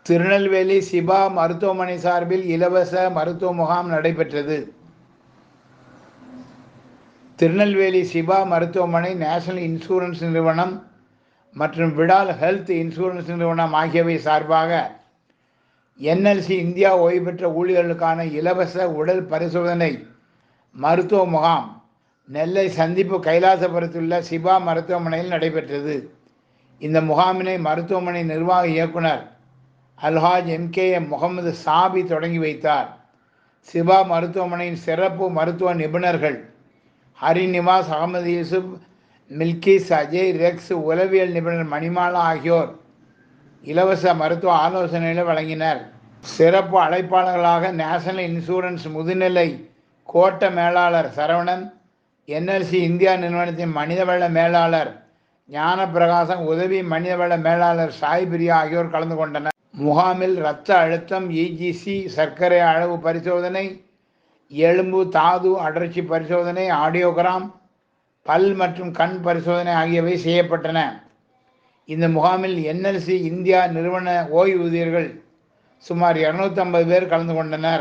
திருநெல்வேலி சிபா மருத்துவமனை சார்பில் இலவச மருத்துவ முகாம் நடைபெற்றது. திருநெல்வேலி சிபா மருத்துவமனை, நேஷனல் இன்சூரன்ஸ் நிறுவனம் மற்றும் விடால் ஹெல்த் இன்சூரன்ஸ் நிறுவனம் ஆகியவை சார்பாக என்எல்சி இந்தியா ஓய்வு பெற்ற ஊழியர்களுக்கான இலவச உடல் பரிசோதனை மருத்துவ முகாம் நெல்லை சந்திப்பு கைலாசபுரத்திலுள்ள சிபா மருத்துவமனையில் நடைபெற்றது. இந்த முகாமினை மருத்துவமனை நிர்வாக இயக்குனர் அல்ஹாஜ் MKM முகமது சாபி தொடங்கி வைத்தார். சிபா மருத்துவமனையின் சிறப்பு மருத்துவ நிபுணர்கள் ஹரிநிவாஸ், அகமது யூசுப், மில்கிஸ், அஜய், ரெக்ஸ், உளவியல் நிபுணர் மணிமாலா ஆகியோர் இலவச மருத்துவ ஆலோசனைகளை வழங்கினர். சிறப்பு அழைப்பாளர்களாக நேஷனல் இன்சூரன்ஸ் முதுநிலை கோட்ட மேலாளர் சரவணன், என்எல்சி இந்தியா நிறுவனத்தின் மனிதவள மேலாளர் ஞானப்பிரகாசம், உதவி மனிதவள மேலாளர் சாய் பிரியா ஆகியோர் கலந்து கொண்டனர். முகாமில் இரத்த அழுத்தம், EGC, சர்க்கரை அளவு பரிசோதனை, எலும்பு தாது அடர்ச்சி பரிசோதனை, ஆடியோகிராம், பல் மற்றும் கண் பரிசோதனை ஆகியவை செய்யப்பட்டன. இந்த முகாமில் என்எல்சி இந்தியா நிறுவன ஓய்வூதியர்கள் சுமார் 250 பேர் கலந்து கொண்டனர்.